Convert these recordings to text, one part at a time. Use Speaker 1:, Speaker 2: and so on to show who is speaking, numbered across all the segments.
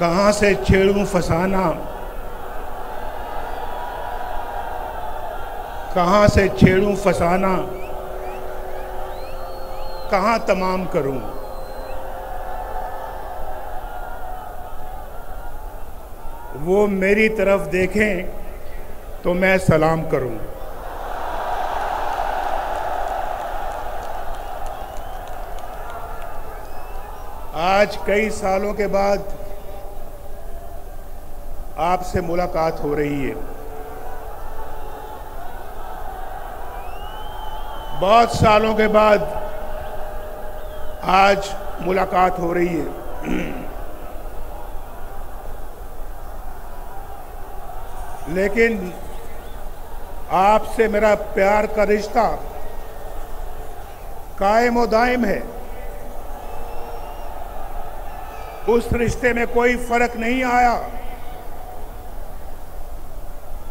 Speaker 1: कहाँ से छेड़ूं फसाना, कहाँ से छेड़ूं फसाना, कहाँ तमाम करूं। वो मेरी तरफ देखें तो मैं सलाम करूं। आज कई सालों के बाद आपसे मुलाकात हो रही है। बहुत सालों के बाद आज मुलाकात हो रही है। लेकिन आपसे मेरा प्यार का रिश्ता कायम और दायम है। उस रिश्ते में कोई फर्क नहीं आया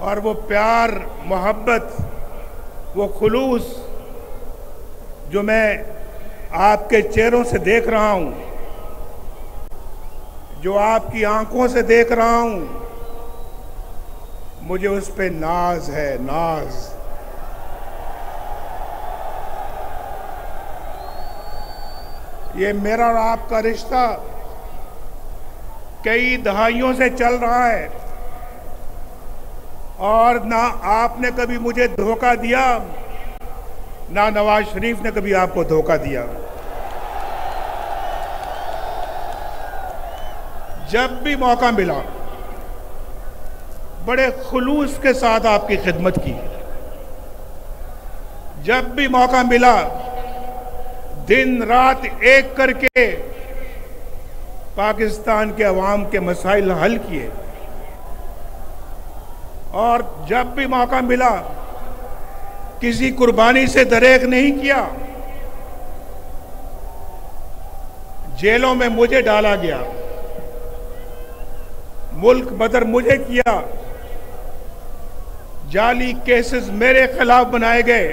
Speaker 1: और वो प्यार, मोहब्बत, वो खुलूस जो मैं आपके चेहरों से देख रहा हूं, जो आपकी आंखों से देख रहा हूं, मुझे उस पे नाज है, नाज। ये मेरा और आपका रिश्ता कई दहाइयों से चल रहा है और ना आपने कभी मुझे धोखा दिया, ना नवाज शरीफ ने कभी आपको धोखा दिया। जब भी मौका मिला बड़े खुलूस के साथ आपकी खिदमत की। जब भी मौका मिला दिन रात एक करके पाकिस्तान के अवाम के मसाइल हल किए और जब भी मौका मिला किसी कुर्बानी से दरेक नहीं किया। जेलों में मुझे डाला गया, मुल्क बदर मुझे किया, जाली केसेस मेरे खिलाफ बनाए गए,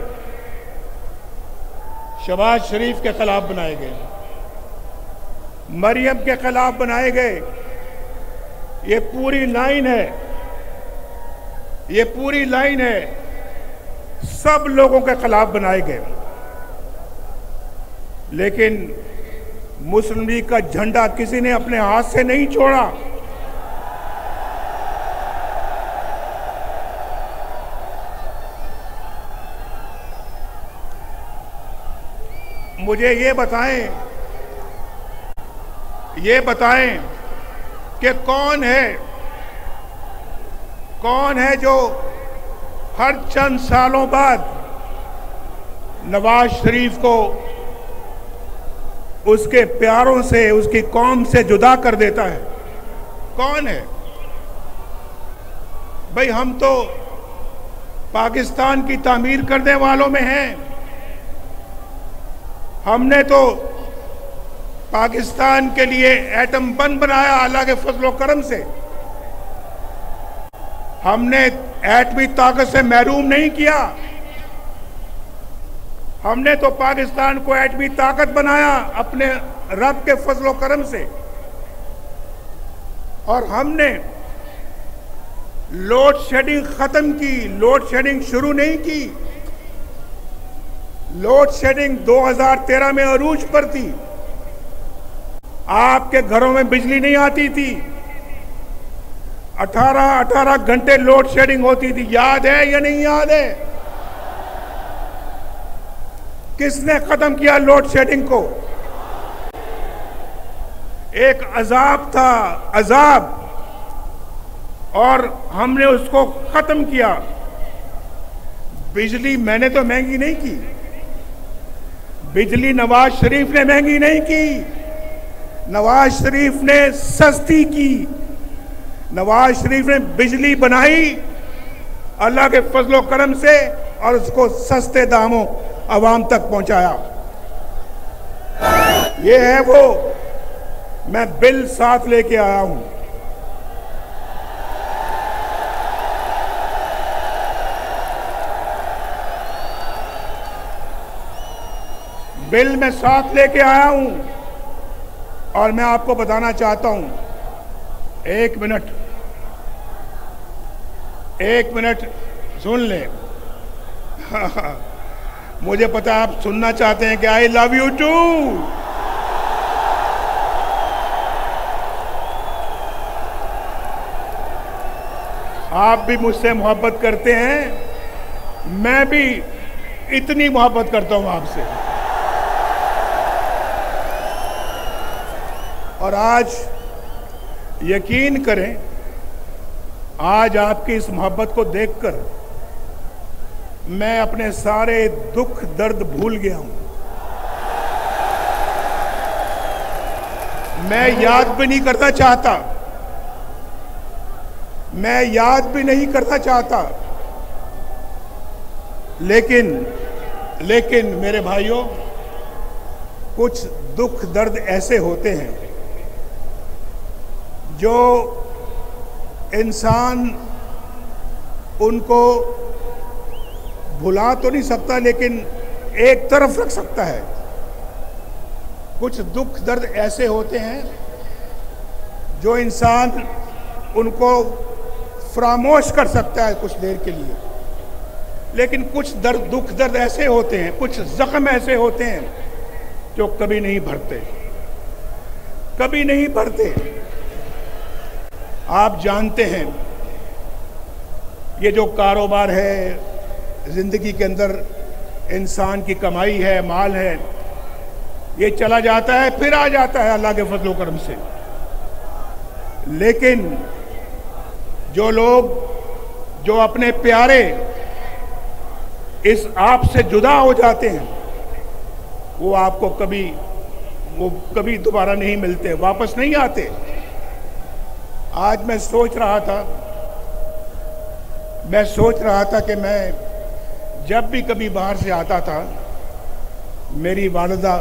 Speaker 1: शहबाज शरीफ के खिलाफ बनाए गए, मरियम के खिलाफ बनाए गए। ये पूरी लाइन है, ये पूरी लाइन है, सब लोगों के खिलाफ बनाए गए। लेकिन मुस्लिम लीग का झंडा किसी ने अपने हाथ से नहीं छोड़ा। मुझे ये बताएं कि कौन है जो हर चंद सालों बाद नवाज शरीफ को उसके प्यारों से, उसकी कौम से जुदा कर देता है? कौन है भाई? हम तो पाकिस्तान की तामीर करने वालों में हैं। हमने तो पाकिस्तान के लिए एटम बम बनाया अल्लाह के फजलो करम से। हमने एटमी ताकत से महरूम नहीं किया। हमने तो पाकिस्तान को एटमी ताकत बनाया अपने रब के फजलो करम से। और हमने लोड शेडिंग खत्म की, लोड शेडिंग शुरू नहीं की। लोड शेडिंग 2013 में अरूज पर थी। आपके घरों में बिजली नहीं आती थी। 18 घंटे लोड शेडिंग होती थी। याद है या नहीं याद है? किसने खत्म किया लोड शेडिंग को? एक अजाब था, अजाब, और हमने उसको खत्म किया। बिजली मैंने तो महंगी नहीं की, बिजली नवाज शरीफ ने महंगी नहीं की, नवाज शरीफ ने सस्ती की। नवाज शरीफ ने बिजली बनाई अल्लाह के फजलो करम से और उसको सस्ते दामों आवाम तक पहुंचाया। ये है वो, मैं बिल साथ लेके आया हूं। बिल मैं साथ लेके आया हूं और मैं आपको बताना चाहता हूं एक मिनट, एक मिनट सुन ले। मुझे पता है आप सुनना चाहते हैं कि आई लव यू टू। आप भी मुझसे मोहब्बत करते हैं, मैं भी इतनी मोहब्बत करता हूं आपसे। और आज यकीन करें, आज आपकी इस मोहब्बत को देखकर मैं अपने सारे दुख दर्द भूल गया हूं। मैं याद भी नहीं करना चाहता, मैं याद भी नहीं करना चाहता, लेकिन मेरे भाइयों, कुछ दुख दर्द ऐसे होते हैं जो इंसान उनको भुला तो नहीं सकता, लेकिन एक तरफ रख सकता है। कुछ दुख दर्द ऐसे होते हैं जो इंसान उनको फरामोश कर सकता है कुछ देर के लिए, लेकिन कुछ दुख दर्द ऐसे होते हैं, कुछ जख्म ऐसे होते हैं जो कभी नहीं भरते, कभी नहीं भरते। आप जानते हैं, ये जो कारोबार है, जिंदगी के अंदर इंसान की कमाई है, माल है, ये चला जाता है फिर आ जाता है अल्लाह के फजल करम से। लेकिन जो लोग, जो अपने प्यारे इस आप से जुदा हो जाते हैं, वो आपको कभी दोबारा नहीं मिलते, वापस नहीं आते। आज मैं सोच रहा था कि मैं जब भी कभी बाहर से आता था, मेरी वालिदा,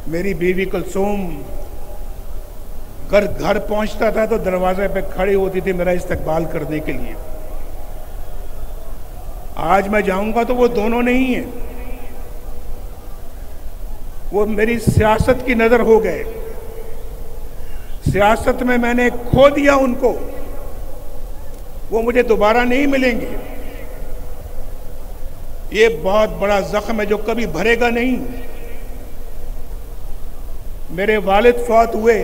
Speaker 1: मेरी बीवी कुलसूम घर पहुंचता था तो दरवाजे पे खड़ी होती थी मेरा इस्तकबाल करने के लिए। आज मैं जाऊंगा तो वो दोनों नहीं है, वो मेरी सियासत की नजर हो गए। सियासत में मैंने खो दिया उनको, वो मुझे दोबारा नहीं मिलेंगे। ये बहुत बड़ा जख्म है जो कभी भरेगा नहीं। मेरे वालिद फौत हुए,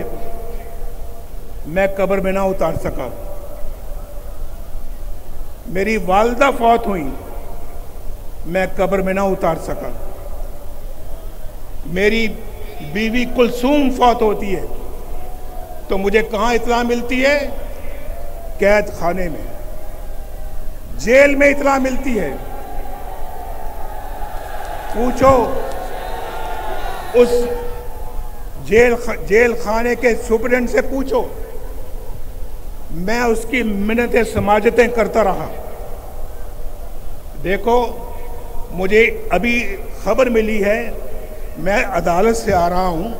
Speaker 1: मैं कब्र में ना उतार सका। मेरी वालिदा फौत हुई, मैं कब्र में ना उतार सका। मेरी बीवी कुलसूम फौत होती है तो मुझे कहां इत्तला मिलती है? कैद खाने में, जेल में इत्तला मिलती है। पूछो उस जेल खाने के सुपरिटेंडेंट से पूछो, मैं उसकी मिन्नतें समाजतें करता रहा। देखो, मुझे अभी खबर मिली है, मैं अदालत से आ रहा हूं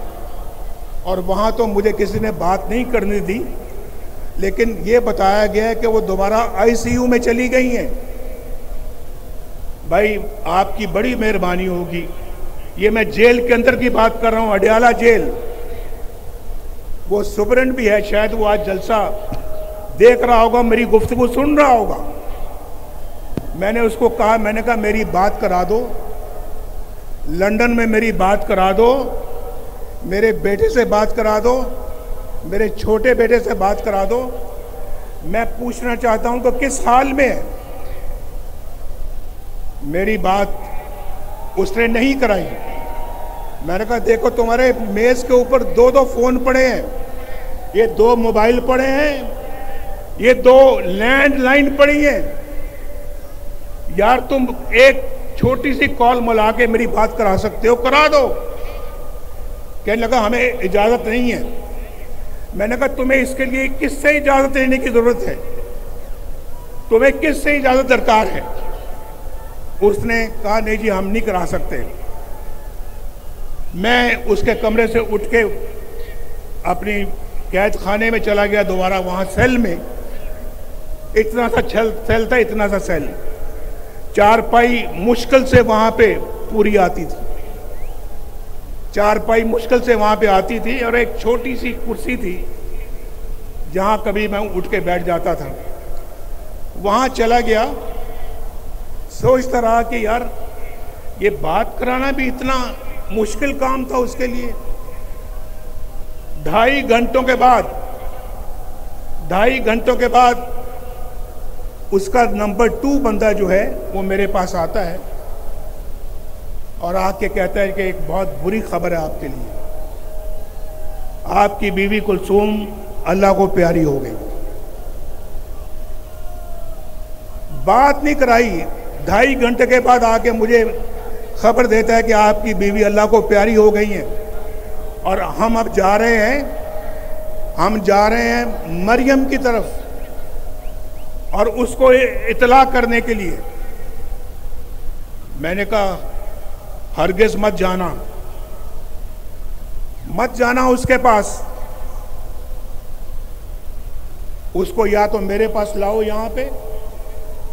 Speaker 1: और वहां तो मुझे किसी ने बात नहीं करने दी, लेकिन ये बताया गया है कि वो दोबारा आईसीयू में चली गई हैं। भाई, आपकी बड़ी मेहरबानी होगी। ये मैं जेल के अंदर की बात कर रहा हूं, अडयाला जेल। वो सुपरिटेंडेंट भी है, शायद वो आज जलसा देख रहा होगा, मेरी गुफ्तगू सुन रहा होगा। मैंने उसको कहा, मैंने कहा मेरी बात करा दो, लंदन में मेरी बात करा दो, मेरे बेटे से बात करा दो, मेरे छोटे बेटे से बात करा दो। मैं पूछना चाहता हूं कि किस हाल में है। मेरी बात उसने नहीं कराई। मैंने कहा देखो, तुम्हारे मेज के ऊपर 2-2 फोन पड़े हैं, ये 2 मोबाइल पड़े हैं, ये 2 लैंडलाइन पड़ी है। यार, तुम एक छोटी सी कॉल मिला के मेरी बात करा सकते हो, करा दो। कहने लगा हमें इजाजत नहीं है। मैंने कहा तुम्हें इसके लिए किससे इजाजत लेने की जरूरत है? तुम्हें किससे इजाजत दरकार है? उसने कहा नहीं जी, हम नहीं करा सकते। मैं उसके कमरे से उठ के अपनी कैद खाने में चला गया दोबारा, वहां सेल में। इतना सा सेल था, इतना सा सेल, चारपाई मुश्किल से वहां पे पूरी आती थी, चारपाई मुश्किल से वहां पे आती थी, और एक छोटी सी कुर्सी थी जहां कभी मैं उठ के बैठ जाता था, वहां चला गया। सोचता रहा कि यार ये बात कराना भी इतना मुश्किल काम था उसके लिए। 2.5 घंटों के बाद उसका नंबर 2 बंदा जो है वो मेरे पास आता है और आके कहता है कि एक बहुत बुरी खबर है आपके लिए, आपकी बीवी कुलसूम अल्लाह को प्यारी हो गई। बात नहीं कराई, 2.5 घंटे के बाद आके मुझे खबर देता है कि आपकी बीवी अल्लाह को प्यारी हो गई है और हम अब जा रहे हैं मरियम की तरफ और उसको इतला करने के लिए। मैंने कहा हरगिज़ मत जाना उसके पास, उसको या तो मेरे पास लाओ यहाँ पे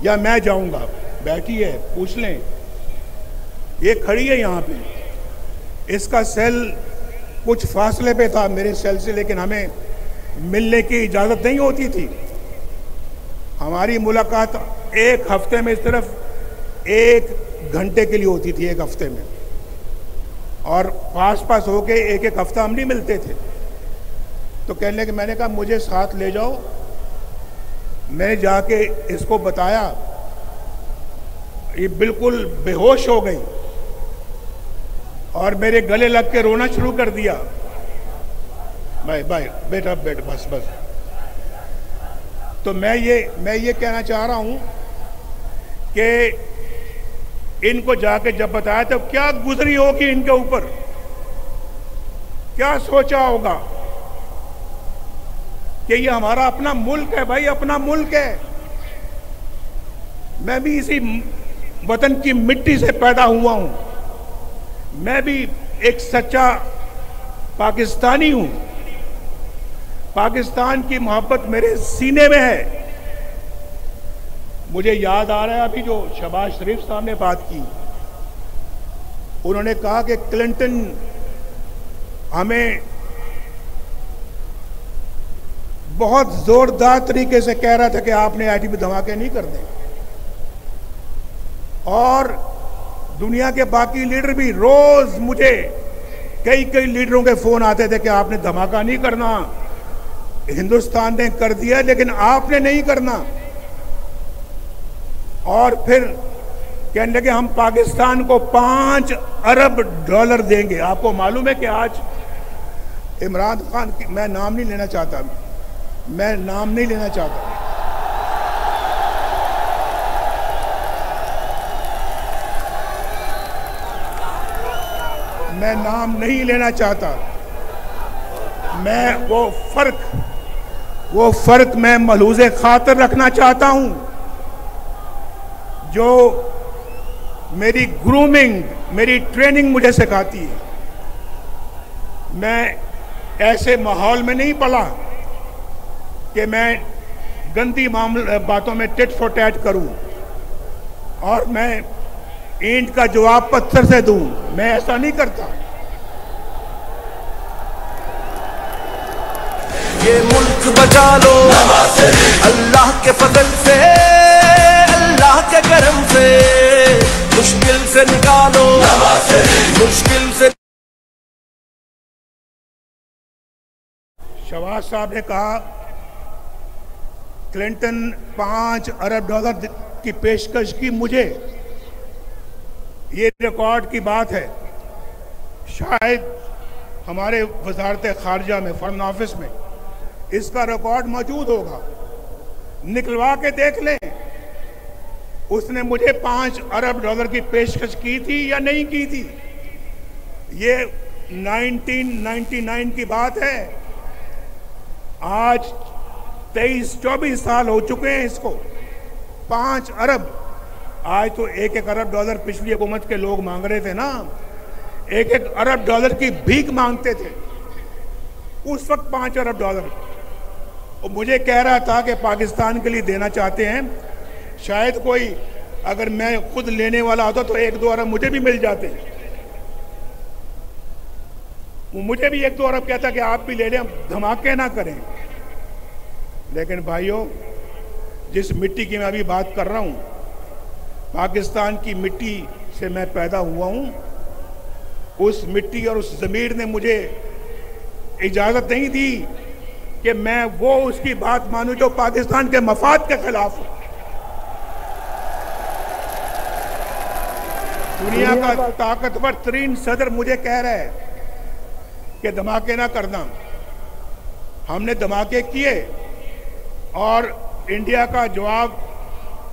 Speaker 1: या मैं जाऊंगा। बैठी है, पूछ लें, ये खड़ी है यहाँ पे। इसका सेल कुछ फासले पे था मेरे सेल से, लेकिन हमें मिलने की इजाज़त नहीं होती थी। हमारी मुलाकात एक हफ्ते में सिर्फ 1 घंटे के लिए होती थी, 1 हफ्ते में, और पास होके एक हफ्ता हम नहीं मिलते थे। तो कहने लगे, मैंने कहा मुझे साथ ले जाओ। मैंने जाके इसको बताया, ये बिल्कुल बेहोश हो गई और मेरे गले लग के रोना शुरू कर दिया। भाई बेटा बैठ, बस। तो मैं ये कहना चाह रहा हूं कि इनको जाके जब बताया तो क्या गुजरी होगी इनके ऊपर, क्या सोचा होगा कि ये हमारा अपना मुल्क है। भाई अपना मुल्क है, मैं भी इसी वतन की मिट्टी से पैदा हुआ हूं, मैं भी एक सच्चा पाकिस्तानी हूं। पाकिस्तान की मोहब्बत मेरे सीने में है। मुझे याद आ रहा है अभी जो शहबाज शरीफ साहब ने बात की, उन्होंने कहा कि क्लिंटन हमें बहुत जोरदार तरीके से कह रहा था कि आपने एटमी धमाके नहीं करने, और दुनिया के बाकी लीडर भी रोज मुझे कई लीडरों के फोन आते थे कि आपने धमाका नहीं करना, हिंदुस्तान ने कर दिया लेकिन आपने नहीं करना। और फिर कहने लगे हम पाकिस्तान को $5 अरब देंगे। आपको मालूम है कि आज इमरान खान की, मैं नाम नहीं लेना चाहता, मैं नाम नहीं लेना चाहता, मैं वो फर्क मैं मलहूज़े खातिर रखना चाहता हूं, जो मेरी ग्रूमिंग, मेरी ट्रेनिंग मुझे सिखाती है। मैं ऐसे माहौल में नहीं पला कि मैं गंदी बातों में टिट फॉर टैट करूं और मैं ईंट का जवाब पत्थर से दूं, मैं ऐसा नहीं करता।
Speaker 2: ये मुल्क बचा लो अल्लाह के फजल से, अल्लाह के करम से, मुश्किल से निकालो मुश्किल से।
Speaker 1: शहबाज साहब ने कहा क्लिंटन $5 अरब की पेशकश की मुझे, ये रिकॉर्ड की बात है। शायद हमारे वजारत खारजा में, फॉरेन ऑफिस में इसका रिकॉर्ड मौजूद होगा, निकलवा के देख लें उसने मुझे $5 अरब की पेशकश की थी या नहीं की थी। ये 1999 की बात है, आज 23-24 साल हो चुके हैं इसको। 5 अरब, आज तो $1 अरब पिछली हुकूमत के लोग मांग रहे थे ना, $1 अरब की भीख मांगते थे उस वक्त। $5 अरब और मुझे कह रहा था कि पाकिस्तान के लिए देना चाहते हैं। शायद कोई, अगर मैं खुद लेने वाला होता तो 1-2 अरब मुझे भी मिल जाते। वो मुझे भी 1-2 अरब कहता कि आप भी ले लें, धमाके ना करें। लेकिन भाइयों, जिस मिट्टी की मैं अभी बात कर रहा हूं, पाकिस्तान की मिट्टी से मैं पैदा हुआ हूं। उस मिट्टी और उस ज़मीर ने मुझे इजाज़त नहीं दी कि मैं वो उसकी बात मानूं जो पाकिस्तान के मफाद के खिलाफ हो। दुनिया का ताकतवर तरीन सदर मुझे कह रहा है कि धमाके ना करना। हमने धमाके किए और इंडिया का जवाब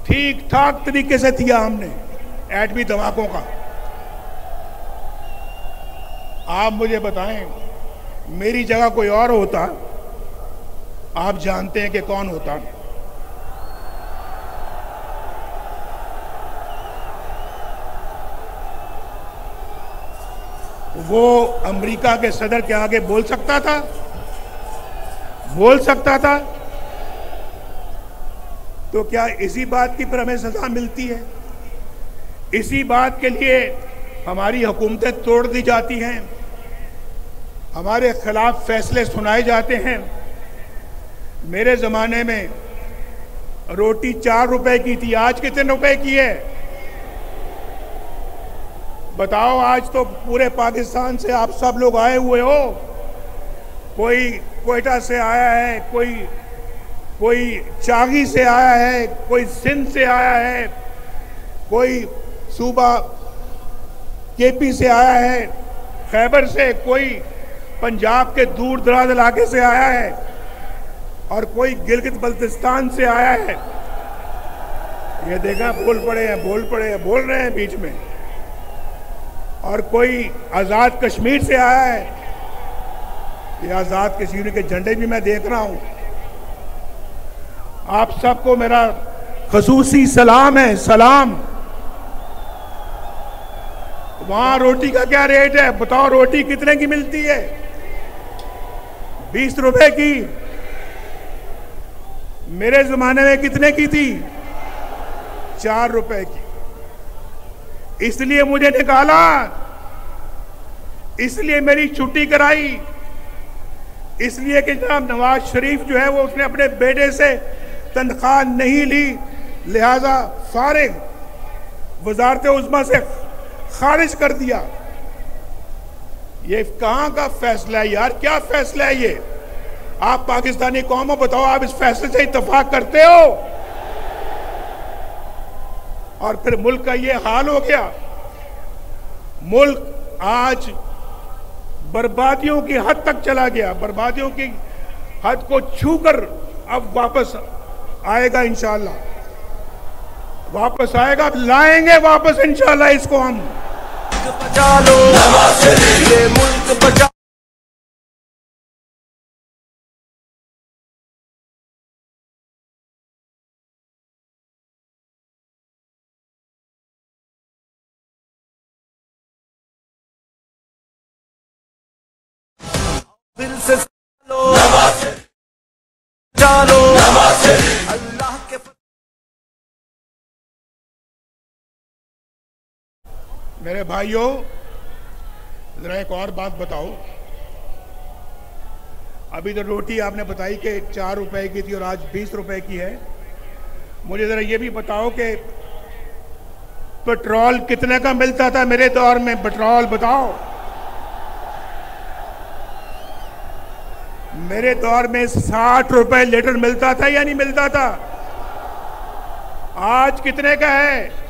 Speaker 1: ठीक ठाक तरीके से दिया हमने एटमी धमाकों का। आप मुझे बताएं, मेरी जगह कोई और होता, आप जानते हैं कि कौन होता। वो अमेरिका के सदर के आगे बोल सकता था? बोल सकता था? तो क्या इसी बात की पर हमें सजा मिलती है? इसी बात के लिए हमारी हुकूमतें तोड़ दी जाती हैं, हमारे खिलाफ फैसले सुनाए जाते हैं। मेरे ज़माने में रोटी 4 रुपए की थी, आज कितने रुपए की है? बताओ। आज तो पूरे पाकिस्तान से आप सब लोग आए हुए हो। कोई कोयटा से आया है, कोई चागी से आया है, कोई सिंध से आया है, कोई सूबा केपी से आया है, खैबर से, कोई पंजाब के दूर दराज इलाके से आया है और कोई गिलगित बल्तिस्तान से आया है। ये देखा, बोल रहे हैं बीच में। और कोई आज़ाद कश्मीर से आया है। ये आज़ाद कश्मीर के झंडे भी मैं देख रहा हूं। आप सबको मेरा खसूसी सलाम है, सलाम। वहां रोटी का क्या रेट है बताओ? रोटी कितने की मिलती है? 20 रुपए की। मेरे जमाने में कितने की थी? 4 रुपए की। इसलिए मुझे निकाला, इसलिए मेरी छुट्टी कराई, इसलिए कि जनाब नवाज शरीफ जो है वो उसने अपने बेटे से तनख्वाह नहीं ली, लिहाजा फारिग वजारत उज़्मा से खारिज कर दिया। ये कहां का फैसला है यार? क्या फैसला है ये? आप पाकिस्तानी कौम हो, बताओ, आप इस फैसले से इत्तेफाक करते हो? और फिर मुल्क का ये हाल हो गया। मुल्क आज बर्बादियों की हद तक चला गया। बर्बादियों की हद को छूकर अब वापस आएगा इंशाअल्लाह। वापस आएगा, लाएंगे वापस इंशाअल्लाह इसको हम।
Speaker 2: बचा लो ये मुल्क, बचा दिल से लो, जानो अल्लाह के।
Speaker 1: मेरे भाइयों, जरा एक और बात बताओ। अभी तो रोटी आपने बताई कि 4 रुपए की थी और आज 20 रुपए की है। मुझे जरा ये भी बताओ कि पेट्रोल कितने का मिलता था मेरे दौर में? पेट्रोल बताओ। मेरे दौर में 60 रुपए लीटर मिलता था या नहीं मिलता था? आज कितने का है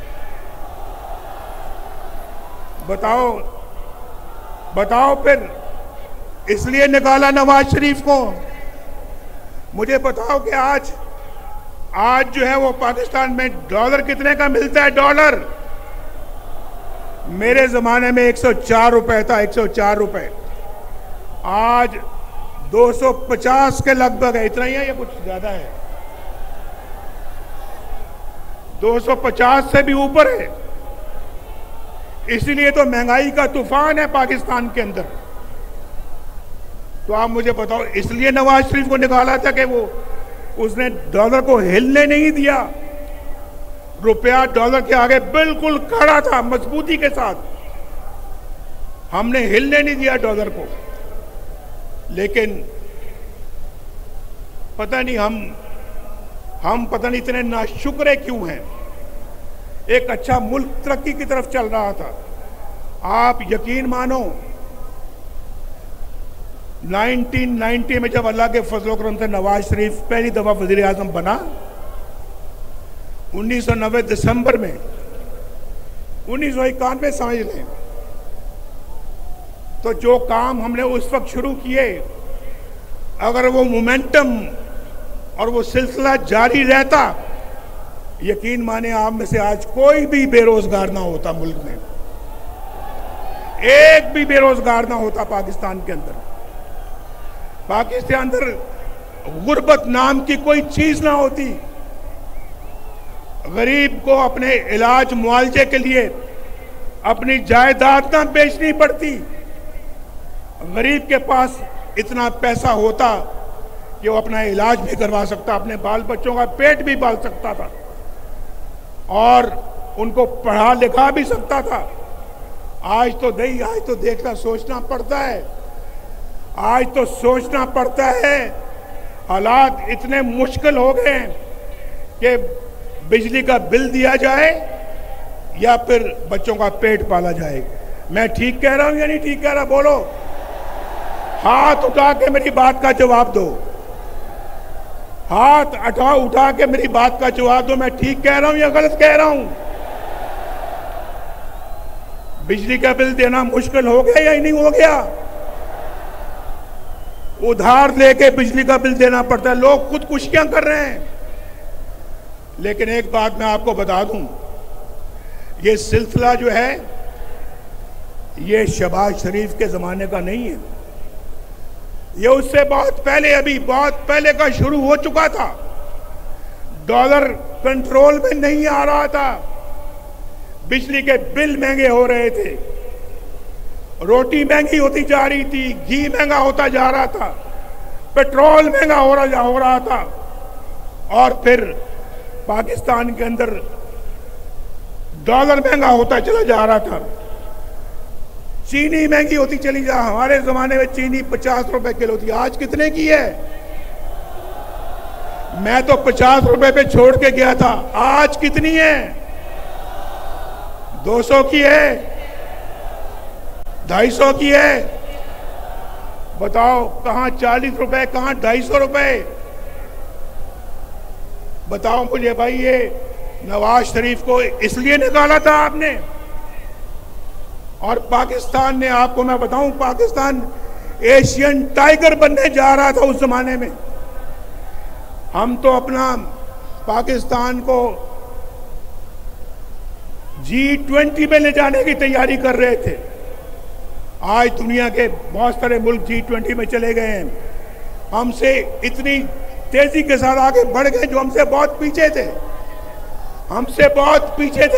Speaker 1: बताओ? बताओ फिर। इसलिए निकाला नवाज शरीफ को। मुझे बताओ कि आज जो है वो पाकिस्तान में डॉलर कितने का मिलता है? डॉलर मेरे जमाने में 104 रुपए था, 104 रुपए। आज 250 के लगभग है। इतना ही है या कुछ ज्यादा है? 250 से भी ऊपर है। इसलिए तो महंगाई का तूफान है पाकिस्तान के अंदर। तो आप मुझे बताओ, इसलिए नवाज शरीफ को निकाला था कि वो उसने डॉलर को हिलने नहीं दिया। रुपया डॉलर के आगे बिल्कुल खड़ा था मजबूती के साथ। हमने हिलने नहीं दिया डॉलर को। लेकिन पता नहीं हम पता नहीं इतने नाशुक्रे क्यों हैं। एक अच्छा मुल्क तरक्की की तरफ चल रहा था। आप यकीन मानो 1990 में जब अल्लाह के फजल करम से नवाज शरीफ पहली दफा वजीर आजम बना, 1990 दिसंबर में, 1991 समझ लें, तो जो काम हमने उस वक्त शुरू किए, अगर वो मोमेंटम और वो सिलसिला जारी रहता, यकीन माने आप में से आज कोई भी बेरोजगार ना होता मुल्क में, एक भी बेरोजगार ना होता पाकिस्तान के अंदर। पाकिस्तान के अंदर गुर्बत नाम की कोई चीज ना होती। गरीब को अपने इलाज मुआवजे के लिए अपनी जायदाद ना बेचनी पड़ती। गरीब के पास इतना पैसा होता कि वो अपना इलाज भी करवा सकता, अपने बाल बच्चों का पेट भी पाल सकता था और उनको पढ़ा लिखा भी सकता था। आज तो देखना सोचना पड़ता है। आज तो सोचना पड़ता है, हालात इतने मुश्किल हो गए हैं कि बिजली का बिल दिया जाए या फिर बच्चों का पेट पाला जाए। मैं ठीक कह रहा हूं या नहीं ठीक कह रहा? बोलो, हाथ उठा के मेरी बात का जवाब दो। हाथ उठा के मेरी बात का जवाब दो। मैं ठीक कह रहा हूं या गलत कह रहा हूं? बिजली का बिल देना मुश्किल हो गया या नहीं हो गया? उधार लेके बिजली का बिल देना पड़ता है। लोग खुदकुशियां कर रहे हैं। लेकिन एक बात मैं आपको बता दूं, ये सिलसिला जो है ये शहबाज शरीफ के जमाने का नहीं है। ये उससे बहुत पहले का शुरू हो चुका था। डॉलर कंट्रोल में नहीं आ रहा था, बिजली के बिल महंगे हो रहे थे, रोटी महंगी होती जा रही थी, घी महंगा होता जा रहा था, पेट्रोल महंगा हो रहा था और फिर पाकिस्तान के अंदर डॉलर महंगा होता चला जा रहा था। चीनी महंगी होती चली जा। हमारे जमाने में चीनी 50 रुपए किलो थी, आज कितने की है? मैं तो 50 रुपए पे छोड़ के गया था, आज कितनी है? 200 की है, 250 की है। बताओ कहां 40 रुपए, कहां 250 रुपए? बताओ मुझे भाई, ये नवाज शरीफ को इसलिए निकाला था आपने? और पाकिस्तान ने, आपको मैं बताऊं, पाकिस्तान एशियन टाइगर बनने जा रहा था उस जमाने में। हम तो अपना पाकिस्तान को G20 में ले जाने की तैयारी कर रहे थे। आज दुनिया के बहुत सारे मुल्क G20 में चले गए हैं। हमसे इतनी तेजी के साथ आगे बढ़ गए जो हमसे बहुत पीछे थे।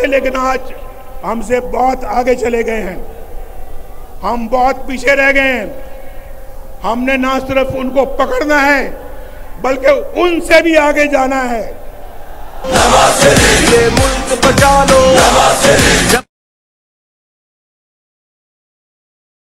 Speaker 1: लेकिन आज हमसे बहुत आगे चले गए हैं। हम बहुत पीछे रह गए हैं। हमने ना सिर्फ उनको पकड़ना है बल्कि उनसे भी आगे जाना है।
Speaker 2: ये मुल्क बचा लो।